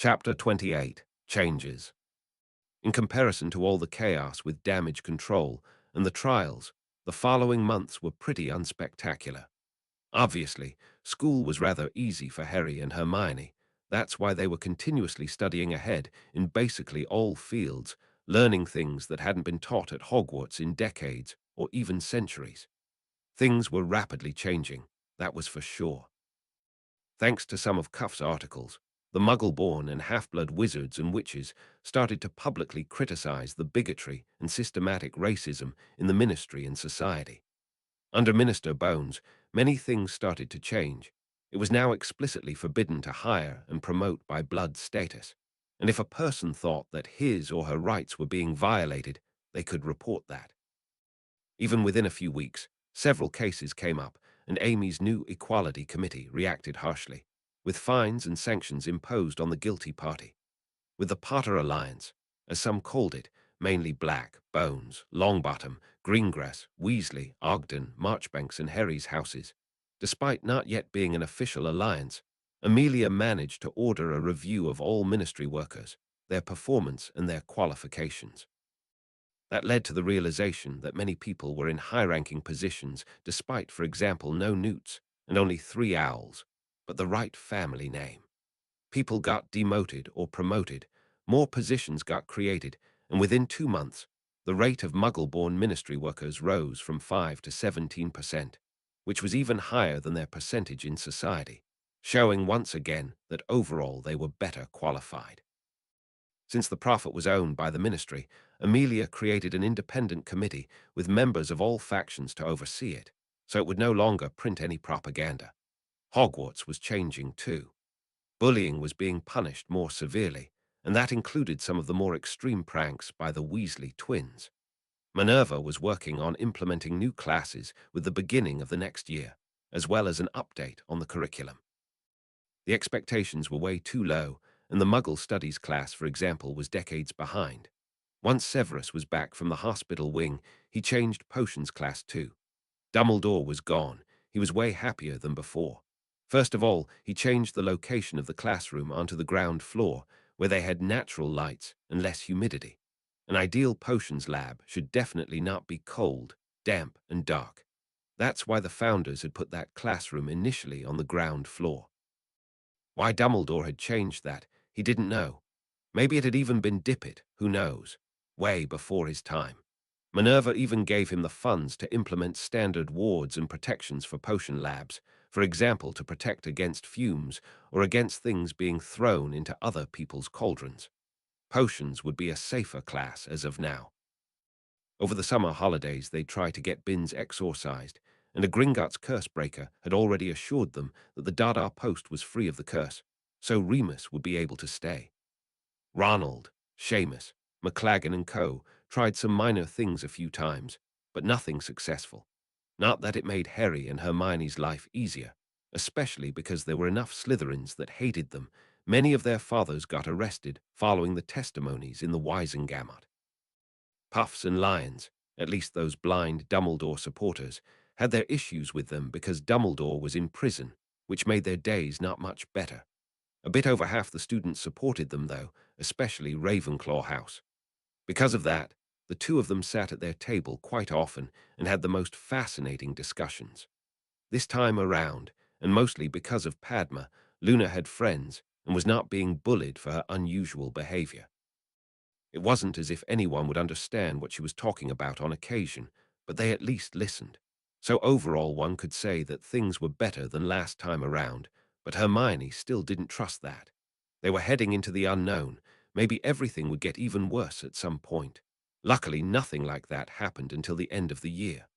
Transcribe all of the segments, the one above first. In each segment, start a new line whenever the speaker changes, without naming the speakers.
Chapter 28. Changes. In comparison to all the chaos with damage control and the trials, the following months were pretty unspectacular. Obviously, school was rather easy for Harry and Hermione. That's why they were continuously studying ahead in basically all fields, learning things that hadn't been taught at Hogwarts in decades or even centuries. Things were rapidly changing, that was for sure. Thanks to some of Cuff's articles, the Muggle-born and half-blood wizards and witches started to publicly criticize the bigotry and systematic racism in the ministry and society. Under Minister Bones, many things started to change. It was now explicitly forbidden to hire and promote by blood status, and if a person thought that his or her rights were being violated, they could report that. Even within a few weeks, several cases came up, and Amy's new Equality Committee reacted harshly, with fines and sanctions imposed on the guilty party. With the Potter Alliance, as some called it, mainly Black, Bones, Longbottom, Greengrass, Weasley, Ogden, Marchbanks, and Harry's houses. Despite not yet being an official alliance, Amelia managed to order a review of all ministry workers, their performance and their qualifications. That led to the realization that many people were in high-ranking positions despite, for example, no newts and only 3 owls, but the right family name. People got demoted or promoted, more positions got created, and within 2 months, the rate of Muggle-born ministry workers rose from 5 to 17%, which was even higher than their percentage in society, showing once again that overall they were better qualified. Since the Prophet was owned by the ministry, Amelia created an independent committee with members of all factions to oversee it, so it would no longer print any propaganda. Hogwarts was changing too. Bullying was being punished more severely, and that included some of the more extreme pranks by the Weasley twins. Minerva was working on implementing new classes with the beginning of the next year, as well as an update on the curriculum. The expectations were way too low, and the Muggle Studies class, for example, was decades behind. Once Severus was back from the hospital wing, he changed Potions class too. Dumbledore was gone. He was way happier than before. First of all, he changed the location of the classroom onto the ground floor, where they had natural lights and less humidity. An ideal potions lab should definitely not be cold, damp, and dark. That's why the founders had put that classroom initially on the ground floor. Why Dumbledore had changed that, he didn't know. Maybe it had even been Dippet, who knows, way before his time. Minerva even gave him the funds to implement standard wards and protections for potion labs, for example, to protect against fumes or against things being thrown into other people's cauldrons. Potions would be a safer class as of now. Over the summer holidays, they'd try to get Binns exorcised, and a Gringotts curse-breaker had already assured them that the Dada post was free of the curse, so Remus would be able to stay. Ronald, Seamus, McLaggen and co. tried some minor things a few times, but nothing successful. Not that it made Harry and Hermione's life easier, especially because there were enough Slytherins that hated them. Many of their fathers got arrested following the testimonies in the Wisengamot. Puffs and Lions, at least those blind Dumbledore supporters, had their issues with them because Dumbledore was in prison, which made their days not much better. A bit over half the students supported them, though, especially Ravenclaw House. Because of that, the two of them sat at their table quite often and had the most fascinating discussions. This time around, and mostly because of Padma, Luna had friends and was not being bullied for her unusual behavior. It wasn't as if anyone would understand what she was talking about on occasion, but they at least listened. So overall, one could say that things were better than last time around, but Hermione still didn't trust that. They were heading into the unknown. Maybe everything would get even worse at some point. Luckily, nothing like that happened until the end of the year.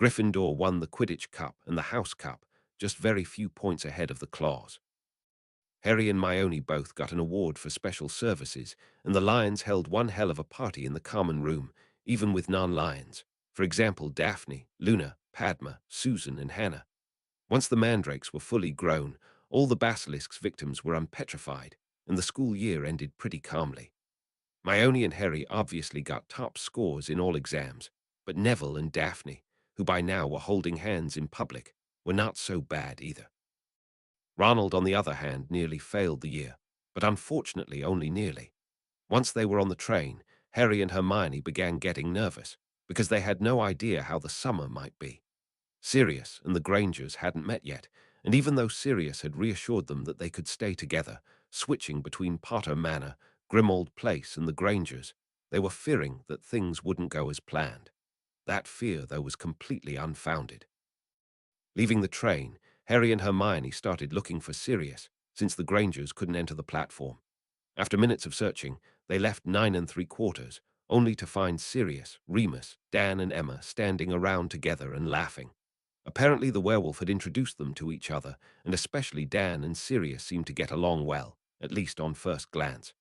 Gryffindor won the Quidditch Cup and the House Cup, just very few points ahead of the Claws. Harry and Hermione both got an award for special services, and the Lions held one hell of a party in the common room, even with non-Lions. For example, Daphne, Luna, Padma, Susan, and Hannah. Once the mandrakes were fully grown, all the basilisk's victims were unpetrified, and the school year ended pretty calmly. Hermione and Harry obviously got top scores in all exams, but Neville and Daphne, who by now were holding hands in public, were not so bad either. Ronald, on the other hand, nearly failed the year. but unfortunately only nearly. Once they were on the train, Harry and Hermione began getting nervous because they had no idea how the summer might be. Sirius and the Grangers hadn't met yet, and even though Sirius had reassured them that they could stay together, switching between Potter Manor, Grimmauld Place, and the Grangers, they were fearing that things wouldn't go as planned. That fear, though, was completely unfounded. Leaving the train, Harry and Hermione started looking for Sirius, since the Grangers couldn't enter the platform. After minutes of searching, they left 9 3/4, only to find Sirius, Remus, Dan, and Emma standing around together and laughing. Apparently the werewolf had introduced them to each other, and especially Dan and Sirius seemed to get along well, at least on first glance.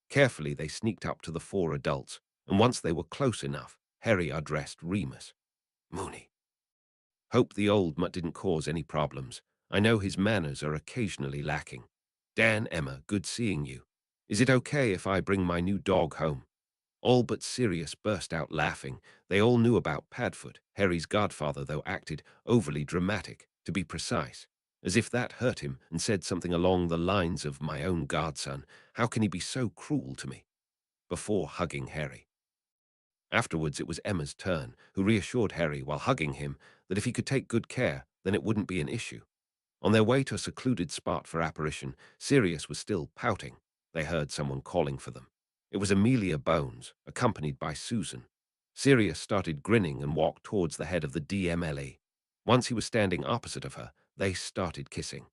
Carefully they sneaked up to the four adults, and once they were close enough, Harry addressed Remus. "Moony, hope the old mutt didn't cause any problems. I know his manners are occasionally lacking. Dan, Emma, good seeing you. Is it okay if I bring my new dog home?" All but Sirius burst out laughing. They all knew about Padfoot. Harry's godfather, though, acted overly dramatic, to be precise, as if that hurt him, and said something along the lines of, "My own godson, how can he be so cruel to me?" before hugging Harry. Afterwards it was Emma's turn, who reassured Harry while hugging him that if he could take good care, then it wouldn't be an issue. On their way to a secluded spot for apparition, Sirius was still pouting. They heard someone calling for them. It was Amelia Bones, accompanied by Susan. Sirius started grinning and walked towards the head of the DMLE. Once he was standing opposite of her, they started kissing.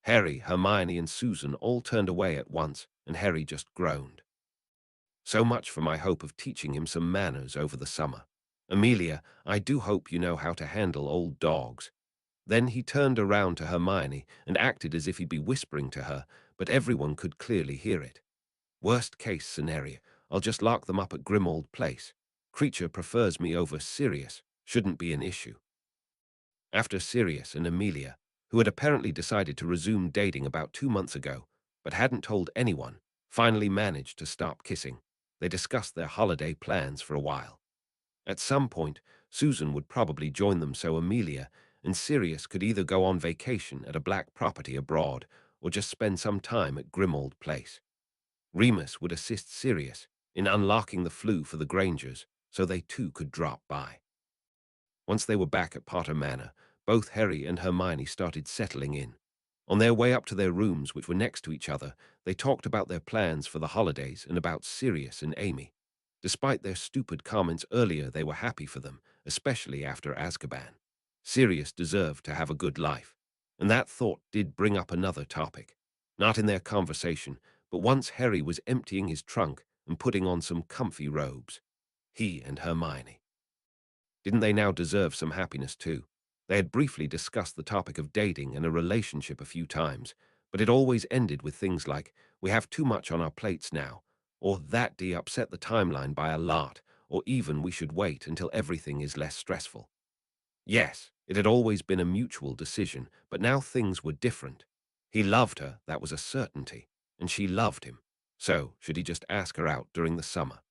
Harry, Hermione, and Susan all turned away at once, and Harry just groaned. So much for my hope of teaching him some manners over the summer. Amelia, I do hope you know how to handle old dogs. Then he turned around to Hermione and acted as if he'd be whispering to her, but everyone could clearly hear it. Worst case scenario, I'll just lock them up at Grimmauld Place. Creature prefers me over Sirius. Shouldn't be an issue. After Sirius and Amelia, who had apparently decided to resume dating about 2 months ago, but hadn't told anyone, finally managed to stop kissing, they discussed their holiday plans for a while. At some point, Susan would probably join them, so Amelia and Sirius could either go on vacation at a black property abroad or just spend some time at Grimmauld Place. Remus would assist Sirius in unlocking the flue for the Grangers so they too could drop by. Once they were back at Potter Manor, both Harry and Hermione started settling in. On their way up to their rooms, which were next to each other, they talked about their plans for the holidays and about Sirius and Amy. Despite their stupid comments earlier, they were happy for them, especially after Azkaban. Sirius deserved to have a good life, and that thought did bring up another topic. Not in their conversation, but once Harry was emptying his trunk and putting on some comfy robes. He and Hermione. Didn't they now deserve some happiness too? They had briefly discussed the topic of dating and a relationship a few times, but it always ended with things like, "We have too much on our plates now," or "That D upset the timeline by a lot," or even "We should wait until everything is less stressful." Yes, it had always been a mutual decision, but now things were different. He loved her, that was a certainty, and she loved him. So, should he just ask her out during the summer?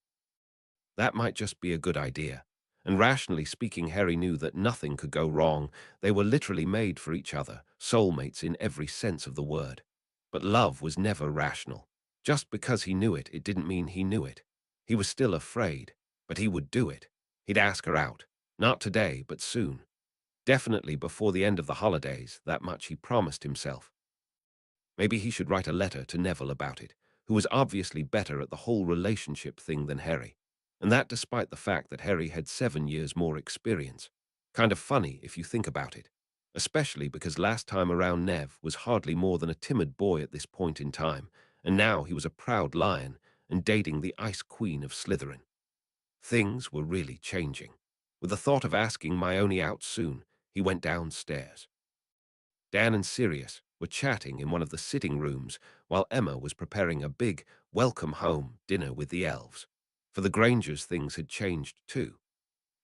That might just be a good idea. And rationally speaking, Harry knew that nothing could go wrong. They were literally made for each other, soulmates in every sense of the word. But love was never rational. Just because he knew it, it didn't mean he knew it. He was still afraid, but he would do it. He'd ask her out. Not today, but soon. Definitely before the end of the holidays, that much he promised himself. Maybe he should write a letter to Neville about it, who was obviously better at the whole relationship thing than Harry. And that despite the fact that Harry had 7 years more experience. Kind of funny if you think about it. Especially because last time around Nev was hardly more than a timid boy at this point in time, and now he was a proud lion and dating the Ice Queen of Slytherin. Things were really changing. With the thought of asking Hermione out soon, he went downstairs. Dan and Sirius were chatting in one of the sitting rooms while Emma was preparing a big welcome home dinner with the elves. For the Grangers, things had changed too.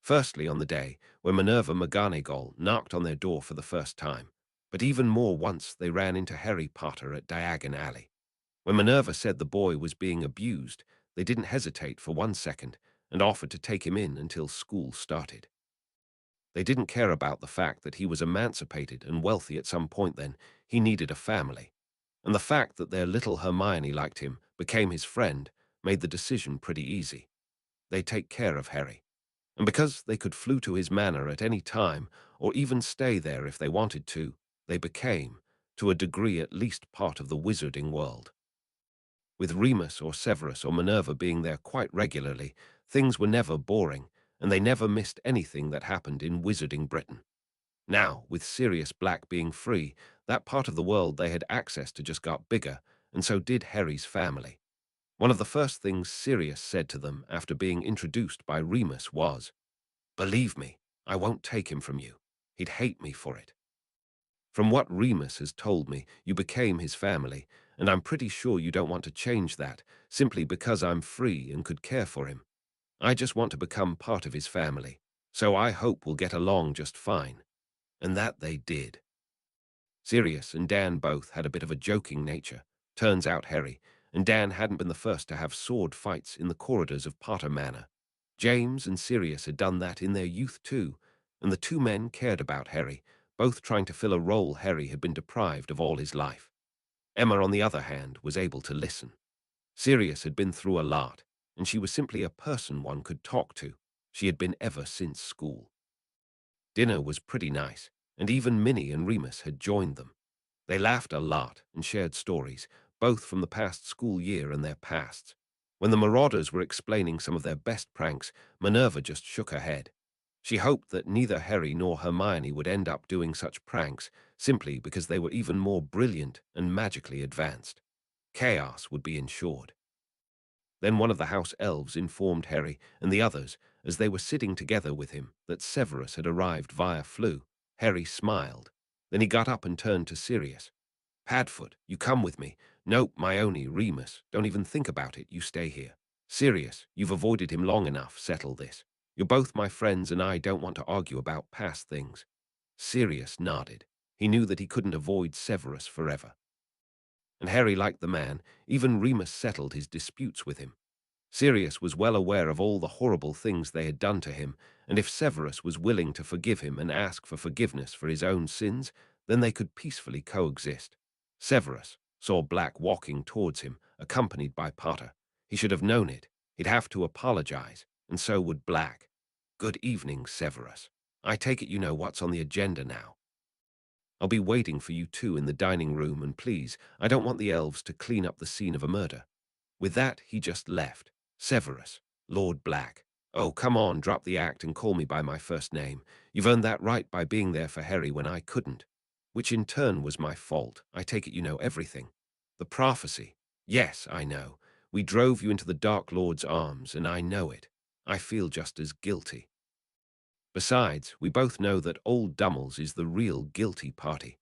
Firstly, on the day when Minerva McGonagall knocked on their door for the first time, but even more once they ran into Harry Potter at Diagon Alley. When Minerva said the boy was being abused, they didn't hesitate for 1 second and offered to take him in until school started. They didn't care about the fact that he was emancipated and wealthy at some point then. He needed a family. and the fact that their little Hermione liked him, became his friend, made the decision pretty easy. They'd take care of Harry. And because they could flew to his manor at any time, or even stay there if they wanted to, they became, to a degree at least, part of the wizarding world. With Remus or Severus or Minerva being there quite regularly, things were never boring, and they never missed anything that happened in wizarding Britain. Now, with Sirius Black being free, that part of the world they had access to just got bigger, and so did Harry's family. One of the first things Sirius said to them after being introduced by Remus was, "Believe me, I won't take him from you. He'd hate me for it." From what Remus has told me, you became his family, and I'm pretty sure you don't want to change that, simply because I'm free and could care for him. I just want to become part of his family, so I hope we'll get along just fine. And that they did. Sirius and Dan both had a bit of a joking nature. Turns out Harry and Dan hadn't been the first to have sword fights in the corridors of Potter Manor. James and Sirius had done that in their youth too, and the two men cared about Harry, both trying to fill a role Harry had been deprived of all his life. Emma, on the other hand, was able to listen. Sirius had been through a lot, and she was simply a person one could talk to. She had been ever since school. Dinner was pretty nice, and even Minnie and Remus had joined them. They laughed a lot and shared stories, both from the past school year and their pasts. When the Marauders were explaining some of their best pranks, Minerva just shook her head. She hoped that neither Harry nor Hermione would end up doing such pranks, simply because they were even more brilliant and magically advanced. Chaos would be ensured. Then one of the house elves informed Harry and the others, as they were sitting together with him, that Severus had arrived via flu. Harry smiled. Then he got up and turned to Sirius. "Padfoot, you come with me." "Nope, my only Remus. Don't even think about it. You stay here." "Sirius, you've avoided him long enough. Settle this. You're both my friends and I don't want to argue about past things." Sirius nodded. He knew that he couldn't avoid Severus forever. And Harry liked the man. Even Remus settled his disputes with him. Sirius was well aware of all the horrible things they had done to him, and if Severus was willing to forgive him and ask for forgiveness for his own sins, then they could peacefully coexist. Severus saw Black walking towards him, accompanied by Potter. He should have known it. He'd have to apologize, and so would Black. "Good evening, Severus. I take it you know what's on the agenda now. I'll be waiting for you two in the dining room, and please, I don't want the elves to clean up the scene of a murder." With that, he just left. "Severus, Lord Black. Oh, come on, drop the act and call me by my first name. You've earned that right by being there for Harry when I couldn't. Which in turn was my fault. I take it you know everything." "The prophecy. Yes, I know. We drove you into the Dark Lord's arms, and I know it. I feel just as guilty. Besides, we both know that old Dummels is the real guilty party."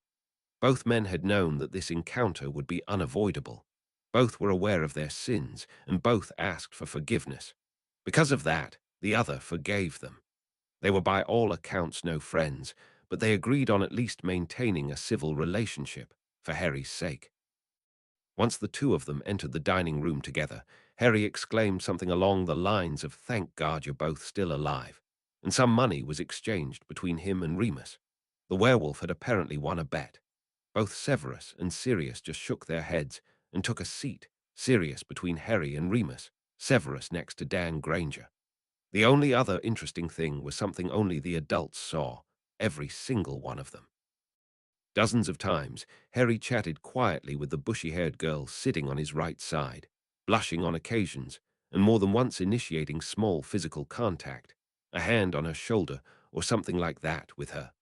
Both men had known that this encounter would be unavoidable. Both were aware of their sins, and both asked for forgiveness. Because of that, the other forgave them. They were by all accounts no friends, but they agreed on at least maintaining a civil relationship, for Harry's sake. Once the two of them entered the dining room together, Harry exclaimed something along the lines of "Thank God you're both still alive," and some money was exchanged between him and Remus. The werewolf had apparently won a bet. Both Severus and Sirius just shook their heads and took a seat, Sirius between Harry and Remus, Severus next to Dan Granger. The only other interesting thing was something only the adults saw, every single one of them. Dozens of times, Harry chatted quietly with the bushy-haired girl sitting on his right side, blushing on occasions, and more than once initiating small physical contact, a hand on her shoulder or something like that with her.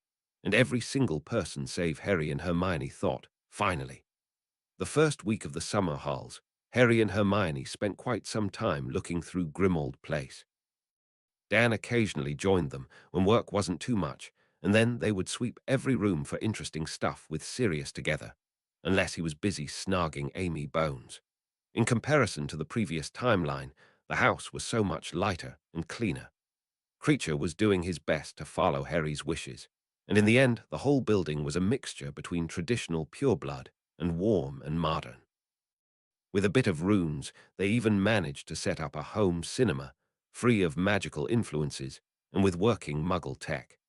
And every single person save Harry and Hermione thought, finally. The first week of the summer halls, Harry and Hermione spent quite some time looking through Grimmauld Place. Dan occasionally joined them when work wasn't too much, and then they would sweep every room for interesting stuff with Sirius together, unless he was busy snogging Amy Bones. In comparison to the previous timeline, the house was so much lighter and cleaner. Creature was doing his best to follow Harry's wishes, and in the end the whole building was a mixture between traditional pureblood and warm and modern. With a bit of runes, they even managed to set up a home cinema, free of magical influences and with working Muggle tech.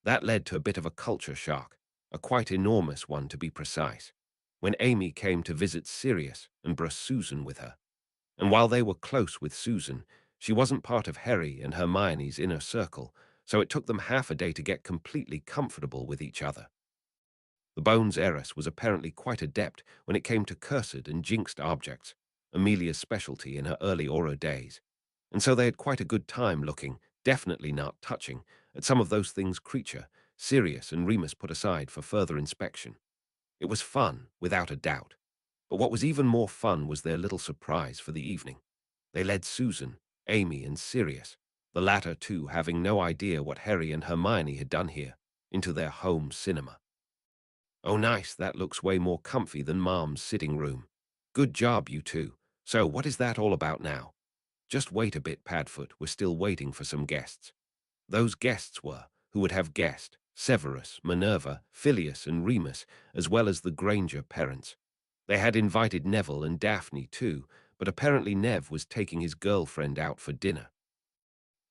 That led to a bit of a culture shock, a quite enormous one to be precise. when Amy came to visit Sirius and brought Susan with her. And while they were close with Susan, she wasn't part of Harry and Hermione's inner circle, so it took them half a day to get completely comfortable with each other. The Bones heiress was apparently quite adept when it came to cursed and jinxed objects, Amelia's specialty in her early Auror days, and so they had quite a good time looking, definitely not touching, at some of those things Creature, Sirius and Remus put aside for further inspection. It was fun, without a doubt, but what was even more fun was their little surprise for the evening. They led Susan, Amy, and Sirius, the latter two having no idea what Harry and Hermione had done here, into their home cinema. Oh nice, that looks way more comfy than Mom's sitting room. Good job, you two. So what is that all about now? Just wait a bit, Padfoot, we're still waiting for some guests. Those guests were, who would have guessed, Severus, Minerva, Phileas, and Remus, as well as the Granger parents. They had invited Neville and Daphne too, but apparently Nev was taking his girlfriend out for dinner.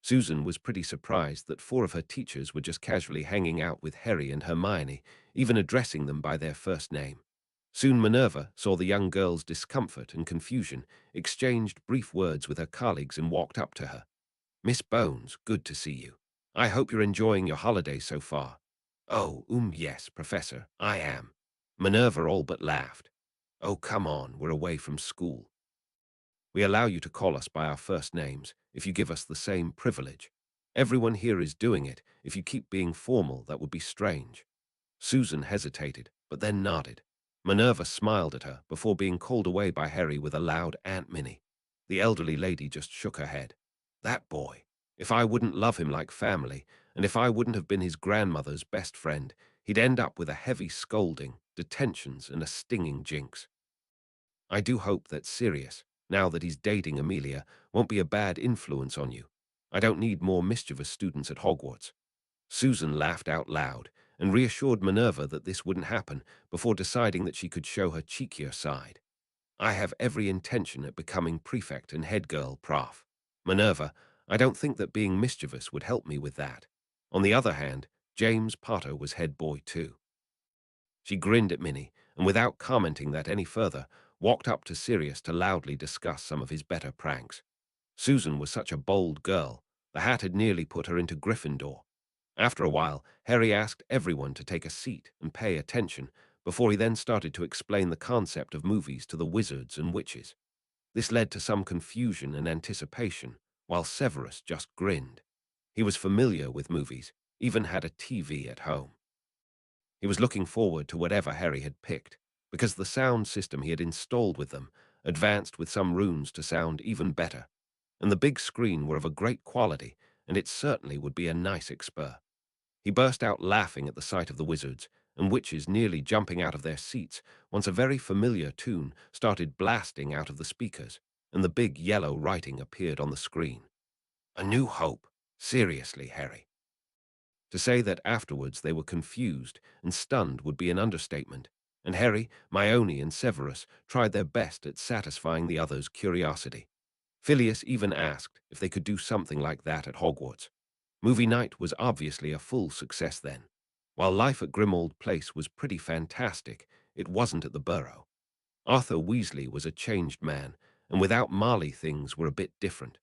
Susan was pretty surprised that four of her teachers were just casually hanging out with Harry and Hermione, even addressing them by their first name. Soon Minerva saw the young girl's discomfort and confusion, exchanged brief words with her colleagues and walked up to her. "Miss Bones, good to see you. I hope you're enjoying your holiday so far." "Oh, yes, Professor, I am." Minerva all but laughed. "Oh, come on, we're away from school. We allow you to call us by our first names if you give us the same privilege. Everyone here is doing it. If you keep being formal, that would be strange." Susan hesitated, but then nodded. Minerva smiled at her before being called away by Harry with a loud "Aunt Minnie." The elderly lady just shook her head. "That boy. If I wouldn't love him like family, and if I wouldn't have been his grandmother's best friend, he'd end up with a heavy scolding, detentions, and a stinging jinx. I do hope that Sirius, now that he's dating Amelia, won't be a bad influence on you. I don't need more mischievous students at Hogwarts." Susan laughed out loud and reassured Minerva that this wouldn't happen before deciding that she could show her cheekier side. "I have every intention at becoming prefect and head girl, Prof. Minerva, I don't think that being mischievous would help me with that." On the other hand, James Potter was head boy too. She grinned at Minnie, and without commenting that any further, walked up to Sirius to loudly discuss some of his better pranks. Susan was such a bold girl, the hat had nearly put her into Gryffindor. After a while, Harry asked everyone to take a seat and pay attention, before he then started to explain the concept of movies to the wizards and witches. This led to some confusion and anticipation, while Severus just grinned. He was familiar with movies, even had a TV at home. He was looking forward to whatever Harry had picked, because the sound system he had installed with them advanced with some runes to sound even better, and the big screen were of a great quality, and it certainly would be a nice exper. He burst out laughing at the sight of the wizards and witches nearly jumping out of their seats once a very familiar tune started blasting out of the speakers, and the big yellow writing appeared on the screen. "A New Hope. Seriously, Harry." To say that afterwards they were confused and stunned would be an understatement, and Harry, Hermione, and Severus tried their best at satisfying the others' curiosity. Phileas even asked if they could do something like that at Hogwarts. Movie night was obviously a full success then. While life at Grimmauld Place was pretty fantastic, it wasn't at the Burrow. Arthur Weasley was a changed man, and without Molly things were a bit different.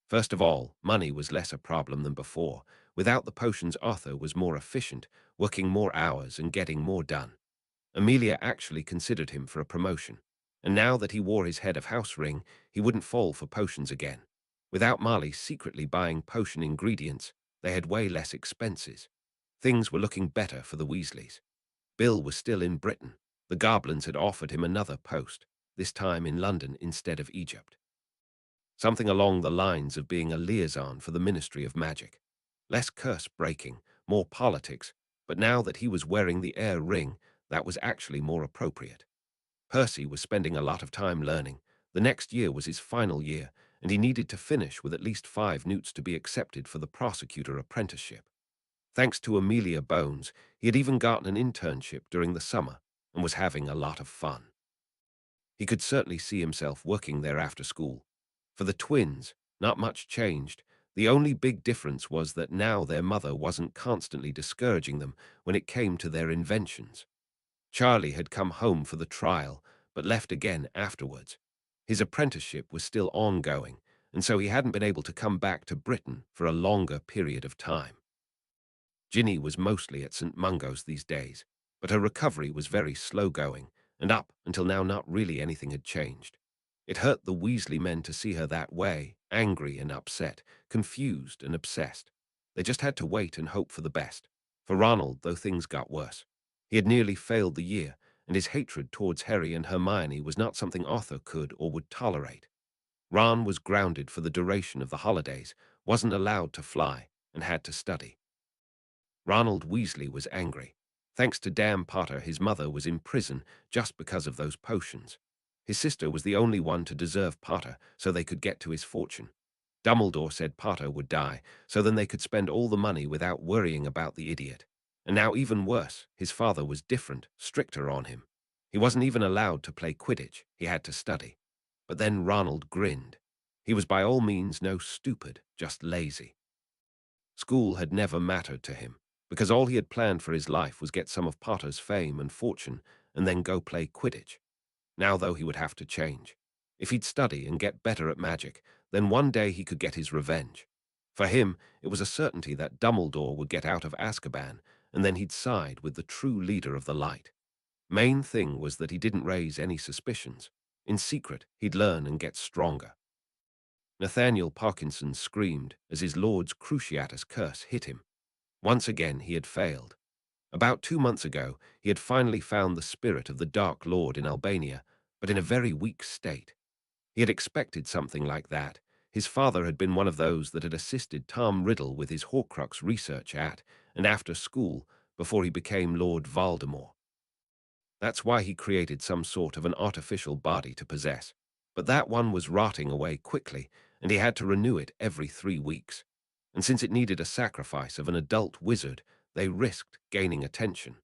First of all, money was less a problem than before. Without the potions, Arthur was more efficient, working more hours and getting more done. Amelia actually considered him for a promotion, and now that he wore his head of house ring, he wouldn't fall for potions again. Without Molly secretly buying potion ingredients, they had way less expenses. Things were looking better for the Weasleys. Bill was still in Britain. The goblins had offered him another post, this time in London instead of Egypt. Something along the lines of being a liaison for the Ministry of Magic. Less curse breaking, more politics, but now that he was wearing the heir ring, that was actually more appropriate. Percy was spending a lot of time learning. The next year was his final year, and he needed to finish with at least 5 newts to be accepted for the prosecutor apprenticeship. Thanks to Amelia Bones, he had even gotten an internship during the summer and was having a lot of fun. He could certainly see himself working there after school. For the twins, not much changed. The only big difference was that now their mother wasn't constantly discouraging them when it came to their inventions. Charlie had come home for the trial, but left again afterwards. His apprenticeship was still ongoing, and so he hadn't been able to come back to Britain for a longer period of time. Ginny was mostly at St. Mungo's these days, but her recovery was very slow-going, and up until now not really anything had changed. It hurt the Weasley men to see her that way, angry and upset, confused and obsessed. They just had to wait and hope for the best. For Ronald, though, things got worse. He had nearly failed the year, and his hatred towards Harry and Hermione was not something Arthur could or would tolerate. Ron was grounded for the duration of the holidays, wasn't allowed to fly, and had to study. Ronald Weasley was angry. Thanks to Dan Potter, his mother was in prison just because of those potions. His sister was the only one to deserve Potter, so they could get to his fortune. Dumbledore said Potter would die, so then they could spend all the money without worrying about the idiot. And now even worse, his father was different, stricter on him. He wasn't even allowed to play Quidditch, he had to study. But then Ronald grinned. He was by all means no stupid, just lazy. School had never mattered to him, because all he had planned for his life was get some of Potter's fame and fortune and then go play Quidditch. Now, though, he would have to change. If he'd study and get better at magic, then one day he could get his revenge. For him, it was a certainty that Dumbledore would get out of Azkaban, and then he'd side with the true leader of the light. Main thing was that he didn't raise any suspicions. In secret, he'd learn and get stronger. Nathaniel Parkinson screamed as his Lord's Cruciatus curse hit him. Once again, he had failed. About 2 months ago, he had finally found the spirit of the Dark Lord in Albania, but in a very weak state. He had expected something like that. His father had been one of those that had assisted Tom Riddle with his Horcrux research at and after school before he became Lord Voldemort. That's why he created some sort of an artificial body to possess. But that one was rotting away quickly, and he had to renew it every 3 weeks. And since it needed a sacrifice of an adult wizard, they risked gaining attention.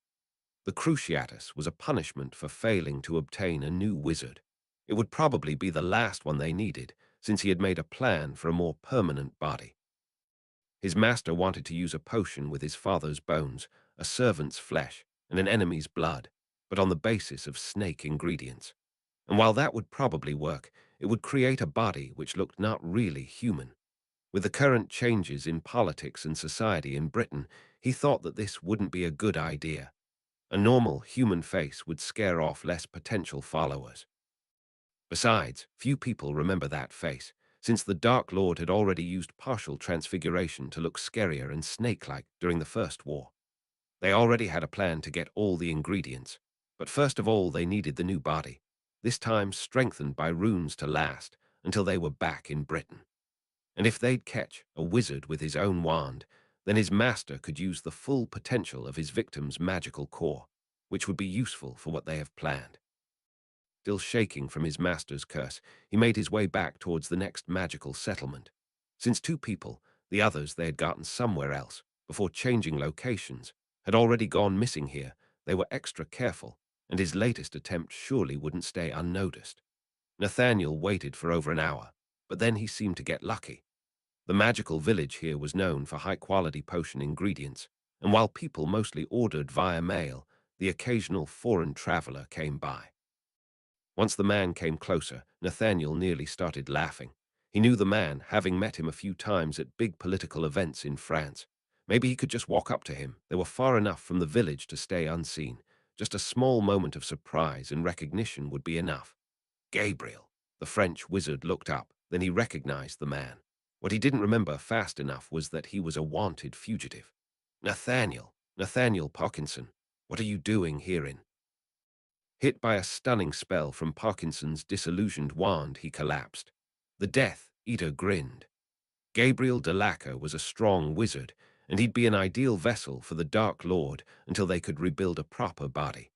The Cruciatus was a punishment for failing to obtain a new wizard. It would probably be the last one they needed, since he had made a plan for a more permanent body. His master wanted to use a potion with his father's bones, a servant's flesh, and an enemy's blood, but on the basis of snake ingredients. And while that would probably work, it would create a body which looked not really human. With the current changes in politics and society in Britain, he thought that this wouldn't be a good idea. A normal human face would scare off less potential followers. Besides, few people remember that face, since the Dark Lord had already used partial transfiguration to look scarier and snake-like during the First War. They already had a plan to get all the ingredients, but first of all they needed the new body, this time strengthened by runes to last until they were back in Britain. And if they'd catch a wizard with his own wand, then his master could use the full potential of his victim's magical core, which would be useful for what they have planned. Still shaking from his master's curse, he made his way back towards the next magical settlement. Since 2 people, the others they had gotten somewhere else, before changing locations, had already gone missing here, they were extra careful, and his latest attempt surely wouldn't stay unnoticed. Nathaniel waited for over an hour, but then he seemed to get lucky. The magical village here was known for high-quality potion ingredients, and while people mostly ordered via mail, the occasional foreign traveler came by. Once the man came closer, Nathaniel nearly started laughing. He knew the man, having met him a few times at big political events in France. Maybe he could just walk up to him. They were far enough from the village to stay unseen. Just a small moment of surprise and recognition would be enough. Gabriel. The French wizard looked up, then he recognized the man. What he didn't remember fast enough was that he was a wanted fugitive. Nathaniel Parkinson, what are you doing herein? Hit by a stunning spell from Parkinson's disillusioned wand, he collapsed. The Death Eater grinned. Gabriel de Lacca was a strong wizard, and he'd be an ideal vessel for the Dark Lord until they could rebuild a proper body.